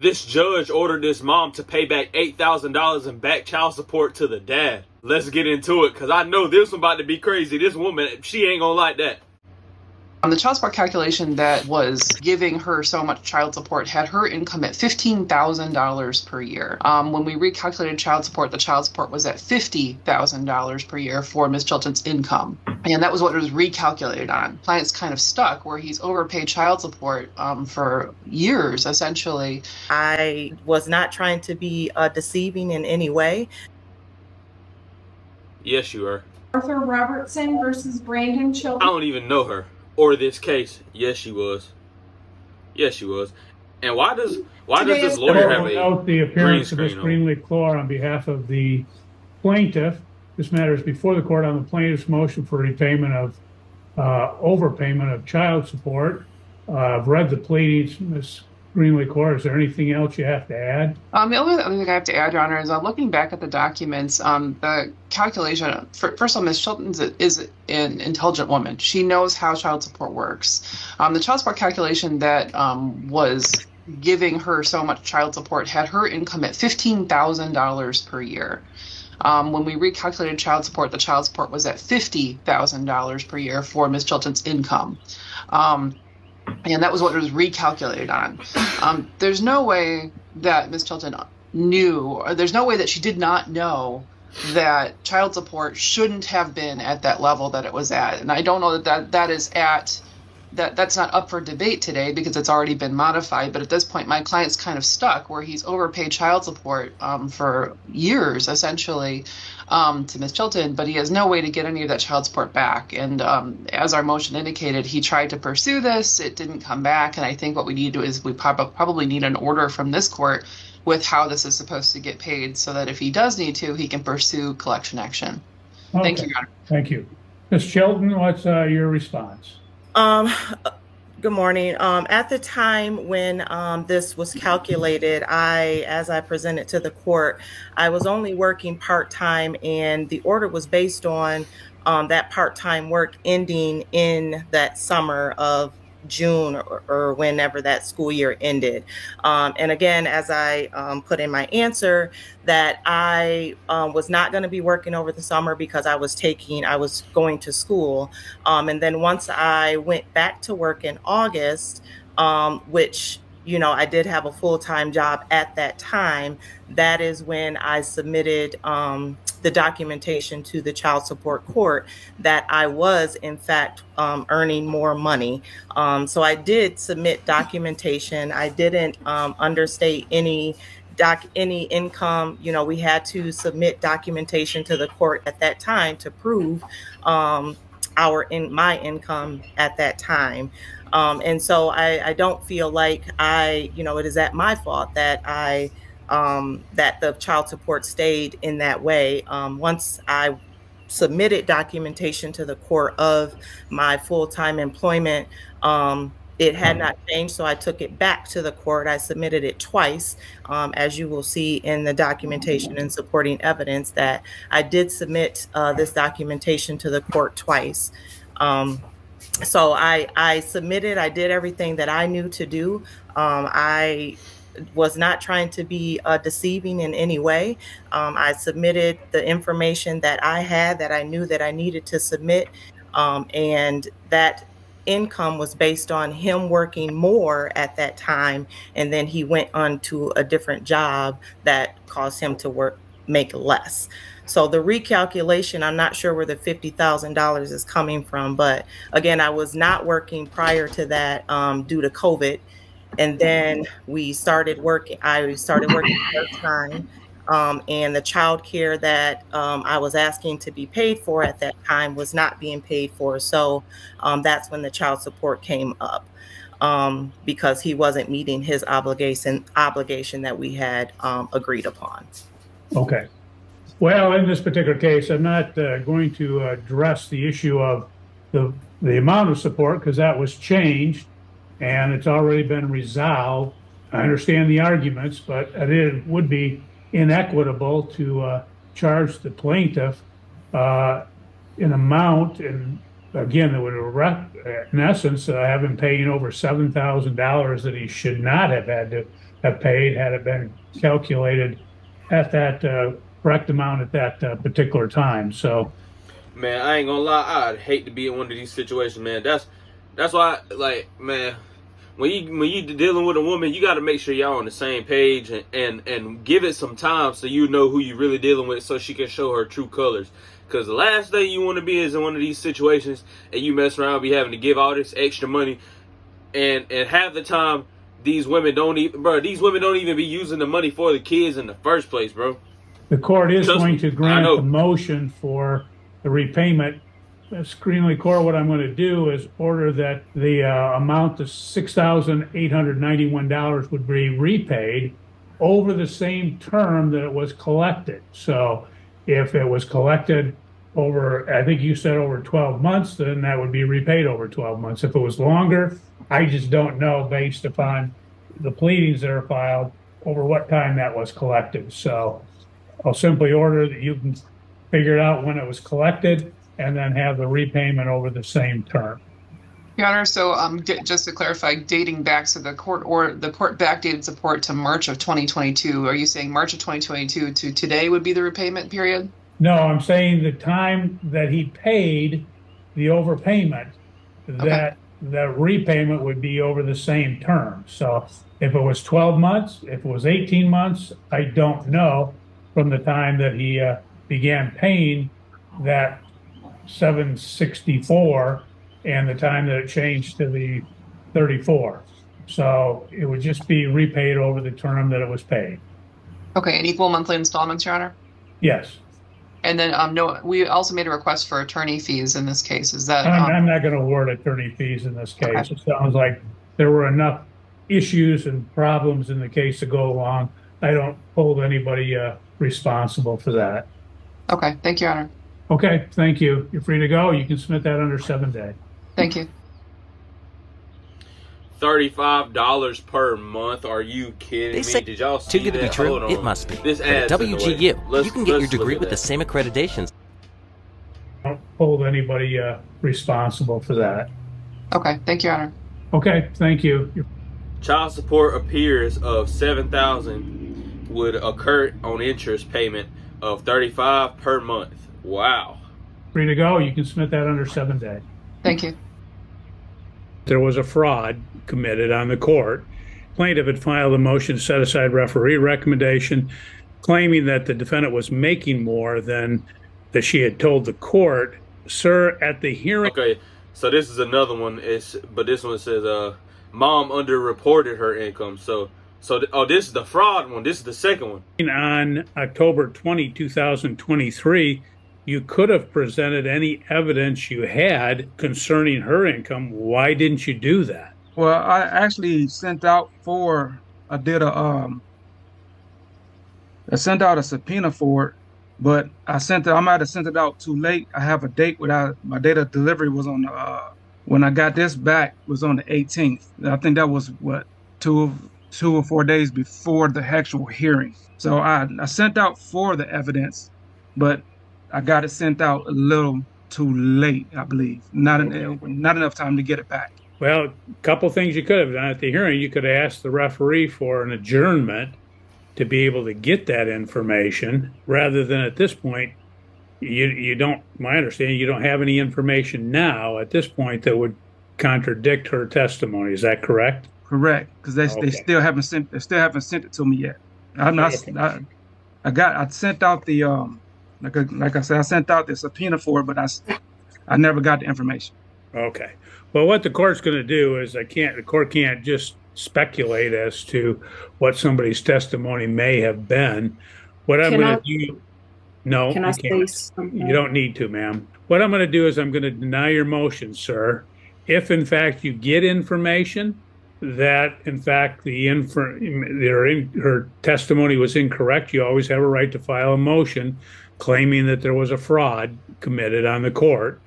This judge ordered this mom to pay back $8,000 in back child support to the dad. Let's get into it, because I know this one about to be crazy. This woman, she ain't gonna like that. The child support calculation that was giving her so much child support had her income at $15,000 per year. When we recalculated child support, the child support was at $50,000 per year for Ms. Chilton's income. And that was what it was recalculated on. Client's kind of stuck where he's overpaid child support for years, essentially. I was not trying to be deceiving in any way. Yes, you are. Arthur Robertson versus Brandon Chilton. I don't even know her or this case. Yes, she was. Yes, she was. And why does this lawyer have a the appearance of Ms. green Greenlee-Clore on behalf of the plaintiff? This matter is before the court on the plaintiff's motion for repayment of overpayment of child support. I've read the pleadings, Ms. Greenlee-Clore. Is there anything else you have to add? The only other thing I have to add, Your Honor, is looking back at the documents, the calculation, first of all, Ms. Chilton is an intelligent woman. She knows how child support works. The child support calculation that was giving her so much child support had her income at $15,000 per year. When we recalculated child support, the child support was at $50,000 per year for Ms. Chilton's income. And that was what it was recalculated on. There's no way that Ms. Chilton knew, or there's no way that she did not know that child support shouldn't have been at that level that it was at. And I don't know that's not up for debate today because it's already been modified. But at this point, my client's kind of stuck where he's overpaid child support for years, essentially, to Ms. Chilton, but he has no way to get any of that child support back. And as our motion indicated, he tried to pursue this. It didn't come back. And I think what we need to do is we probably need an order from this court with how this is supposed to get paid so that if he does need to, he can pursue collection action. Okay. Thank you, Your Honor. Thank you. Ms. Chilton, what's your response? Good morning. At the time when this was calculated, as I presented to the court, I was only working part-time, and the order was based on that part-time work ending in that summer of June or whenever that school year ended. And again, as I put in my answer, that I was not going to be working over the summer because I was going to school. And then once I went back to work in August, which, I did have a full-time job at that time, that is when I submitted the documentation to the child support court that I was in fact earning more money. So I did submit documentation. I didn't understate any income. We had to submit documentation to the court at that time to prove my income at that time. And so I don't feel like it is at my fault that that the child support stayed in that way. Once I submitted documentation to the court of my full-time employment, it had not changed, so I took it back to the court. I submitted it twice, as you will see in the documentation and supporting evidence that I did submit this documentation to the court twice. So I submitted, I did everything that I knew to do. I was not trying to be deceiving in any way. I submitted the information that I had, that I knew that I needed to submit, and that income was based on him working more at that time, and then he went on to a different job that caused him to make less. So the recalculation, I'm not sure where the $50,000 is coming from, but again, I was not working prior to that due to COVID. And then I started working part-time, and the child care that I was asking to be paid for at that time was not being paid for. So that's when the child support came up, because he wasn't meeting his obligation that we had agreed upon. Okay. Well, in this particular case, I'm not going to address the issue of the amount of support because that was changed and it's already been resolved. I understand the arguments, but it would be inequitable to charge the plaintiff an amount, and again, it would, in essence, have him paying over $7,000 that he should not have had to have paid had it been calculated at that correct amount at that particular time. So, Man, I ain't gonna lie, I'd hate to be in one of these situations, man. That's why, like, man, when you dealing with a woman, you got to make sure y'all on the same page and give it some time so you know who you really dealing with, so she can show her true colors. Because the last thing you want to be is in one of these situations and you mess around, be having to give all this extra money, and half the time these women don't even be using the money for the kids in the first place, bro. the court is Trust going me, to I grant know. the motion for the repayment. Screenly Court, what I'm going to do is order that the amount of $6,891 would be repaid over the same term that it was collected. So if it was collected over, I think you said over 12 months, then that would be repaid over 12 months. If it was longer, I just don't know based upon the pleadings that are filed over what time that was collected. So I'll simply order that you can figure it out when it was collected and then have the repayment over the same term. Your Honor, so just to clarify, dating back, so the court backdated support to March of 2022. Are you saying March of 2022 to today would be the repayment period? No, I'm saying the time that he paid the overpayment, that the repayment would be over the same term. So if it was 12 months, if it was 18 months, I don't know from the time that he began paying that 764 and the time that it changed to the 34. So it would just be repaid over the term that it was paid. Okay, and equal monthly installments, Your Honor? Yes. And then no, we also made a request for attorney fees in this case. Is that I'm not going to award attorney fees in this case. Okay. It sounds like there were enough issues and problems in the case to go along. I don't hold anybody responsible for that. okay? Thank you, Your Honor. Okay, thank you. You're free to go. You can submit that under 7 days. Thank you. $35 per month? Are you kidding They me? say Did y'all see too good to be that? true, Hold on. it must be. This But at ad's in the way. WGU, you can get your let's degree look with at the that. same accreditations. I don't hold anybody responsible for that. Okay, thank you, Your Honor. Okay, thank you. You're Child support appears of $7,000 would occur on interest payment of $35 per month. Wow. free to go. You can submit that under 7 days. Thank you. There was a fraud committed on the court. Plaintiff had filed a motion to set aside referee recommendation, claiming that the defendant was making more than that she had told the court. Sir, at the hearing. Okay, so this is another one. But this one says mom underreported her income. So this is the fraud one. This is the second one. On October 20, 2023, you could have presented any evidence you had concerning her income. Why didn't you do that? Well, I actually sent out I sent out a subpoena for it, but I might have sent it out too late. I have a date my date of delivery was on when I got this back was on the 18th. I think that was what, 2 or 4 days before the actual hearing. So I sent out for the evidence, but I got it sent out a little too late, I believe. Not enough time to get it back. Well, a couple things you could have done at the hearing. You could have asked the referee for an adjournment to be able to get that information, rather than at this point, you don't, my understanding, you don't have any information now at this point that would contradict her testimony. Is that correct? Correct, because they still haven't sent it to me yet. I sent out the like I said, I sent out the subpoena for it, but I never got the information. Okay. Well, what the court's going to do is the court can't just speculate as to what somebody's testimony may have been. What I'm going to do, no, Can I you say can't. something? You don't need to, ma'am. What I'm going to do is I'm going to deny your motion, sir. If in fact you get information that in fact her testimony was incorrect, you always have a right to file a motion claiming that there was a fraud committed on the court,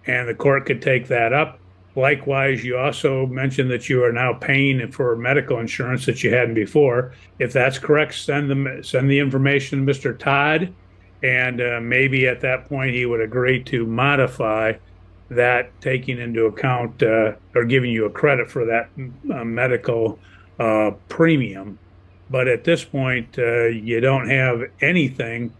and the court could take that up. Likewise, you also mentioned that you are now paying for medical insurance that you hadn't before. If that's correct, send the information to Mr. Todd, and maybe at that point he would agree to modify that, taking into account or giving you a credit for that medical premium. But at this point, you don't have anything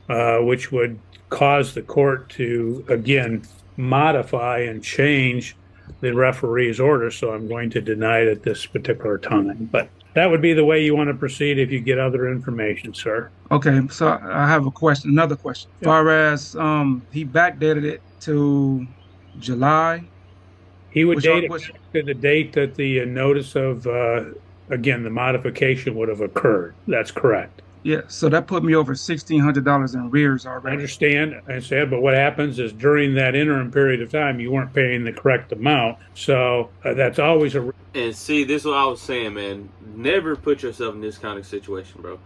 which would cause the court to, again, modify and change the referee's order. So I'm going to deny it at this particular time. But that would be the way you want to proceed if you get other information, sir. Okay, so I have a question, another question. As far as he backdated it to July. He would Which date are- which- it to the date that the notice of, again, the modification would have occurred. That's correct. Yeah, so that put me over $1,600 in arrears I already. understand, but what happens is during that interim period of time, you weren't paying the correct amount. So that's always a. And see, this is what I was saying, man. Never put yourself in this kind of situation, bro.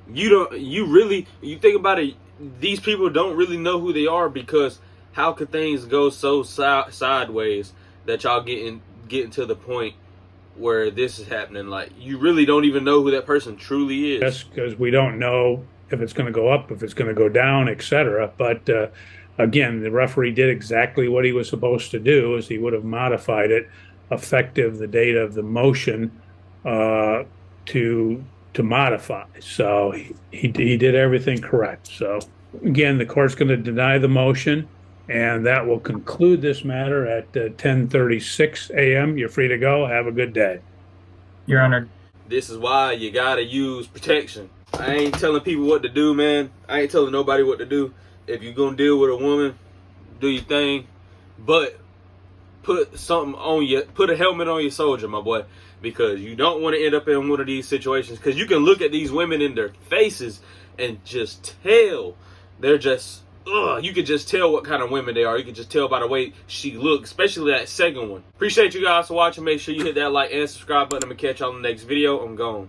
You think about it, these people don't really know who they are, because how could things go so sideways that y'all getting to the point where this is happening? Like, you really don't even know who that person truly is. Yes, because we don't know if it's going to go up, if it's going to go down, etc. But again, the referee did exactly what he was supposed to do, is he would have modified it effective the date of the motion to modify. So he did everything correct. So again, the court's going to deny the motion, and that will conclude this matter at 10:36 a.m. You're free to go. Have a good day. Your Honor. This is why you gotta use protection. I ain't telling people what to do, man. I ain't telling nobody what to do. If you're gonna deal with a woman, do your thing. But put something on you. Put a helmet on your soldier, my boy. Because you don't want to end up in one of these situations. Because you can look at these women in their faces and just tell. They're just, you can just tell what kind of women they are. You can just tell by the way she looks, especially that second one. Appreciate you guys for watching. Make sure you hit that like and subscribe button. I'm going to catch y'all in the next video. I'm gone.